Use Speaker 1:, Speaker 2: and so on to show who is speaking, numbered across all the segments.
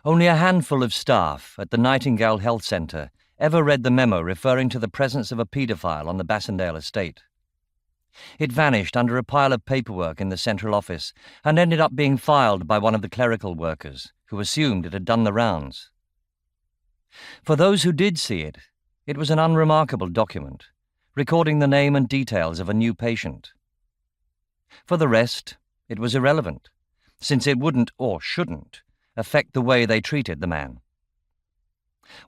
Speaker 1: Only a handful of staff at the Nightingale Health Centre ever read the memo referring to the presence of a paedophile on the Bassendale estate. It vanished under a pile of paperwork in the central office and ended up being filed by one of the clerical workers, who assumed it had done the rounds. For those who did see it, it was an unremarkable document, recording the name and details of a new patient. For the rest, it was irrelevant, since it wouldn't, or shouldn't, affect the way they treated the man.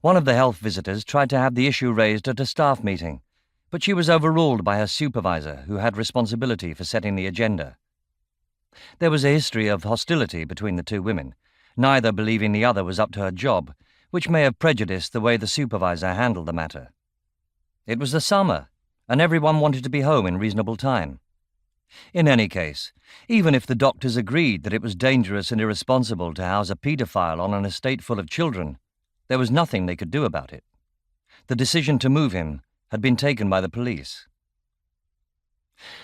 Speaker 1: One of the health visitors tried to have the issue raised at a staff meeting, but she was overruled by her supervisor, who had responsibility for setting the agenda. There was a history of hostility between the two women, neither believing the other was up to her job, which may have prejudiced the way the supervisor handled the matter. It was the summer, and everyone wanted to be home in reasonable time. In any case, even if the doctors agreed that it was dangerous and irresponsible to house a paedophile on an estate full of children, there was nothing they could do about it. The decision to move him had been taken by the police.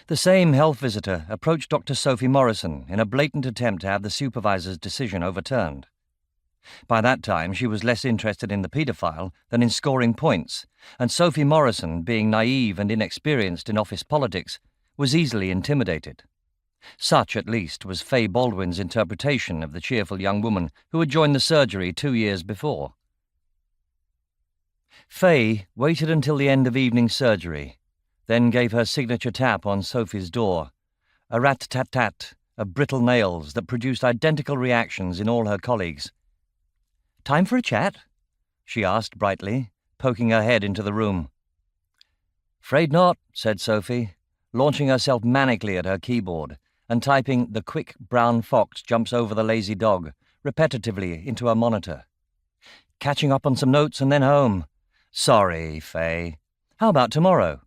Speaker 1: The same health visitor approached Dr. Sophie Morrison in a blatant attempt to have the supervisor's decision overturned. By that time, she was less interested in the paedophile than in scoring points, and Sophie Morrison, being naive and inexperienced in office politics, was easily intimidated. Such, at least, was Fay Baldwin's interpretation of the cheerful young woman who had joined the surgery 2 years before. Fay waited until the end of evening surgery, then gave her signature tap on Sophie's door, a rat-tat-tat of brittle nails that produced identical reactions in all her colleagues. "Time for a chat?" she asked brightly, poking her head into the room. "'Fraid not," said Sophie, launching herself manically at her keyboard and typing "The quick brown fox jumps over the lazy dog" repetitively into her monitor. "Catching up on some notes and then home. Sorry, Fay. How about tomorrow?"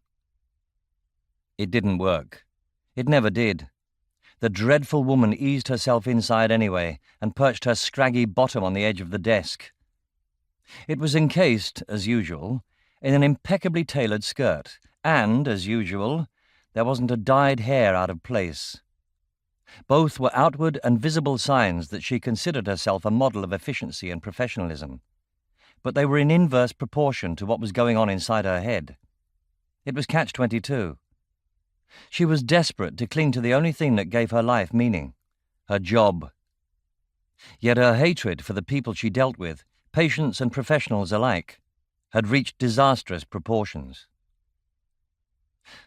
Speaker 1: It didn't work. It never did. The dreadful woman eased herself inside anyway and perched her scraggy bottom on the edge of the desk. It was encased, as usual, in an impeccably tailored skirt, and, as usual, there wasn't a dyed hair out of place. Both were outward and visible signs that she considered herself a model of efficiency and professionalism, but they were in inverse proportion to what was going on inside her head. It was catch-22. She was desperate to cling to the only thing that gave her life meaning, her job. Yet her hatred for the people she dealt with, patients and professionals alike, had reached disastrous proportions.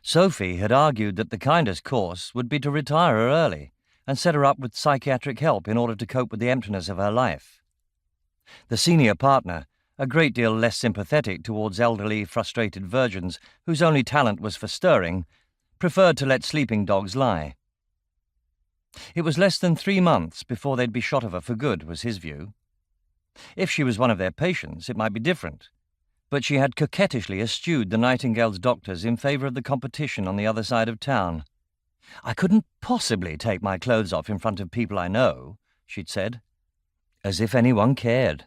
Speaker 1: Sophie had argued that the kindest course would be to retire her early and set her up with psychiatric help in order to cope with the emptiness of her life. The senior partner, a great deal less sympathetic towards elderly, frustrated virgins whose only talent was for stirring, preferred to let sleeping dogs lie. It was less than 3 months before they'd be shot of her for good, was his view. If she was one of their patients, it might be different, but she had coquettishly eschewed the Nightingale's doctors in favour of the competition on the other side of town. "I couldn't possibly take my clothes off in front of people I know," she'd said. As if anyone cared.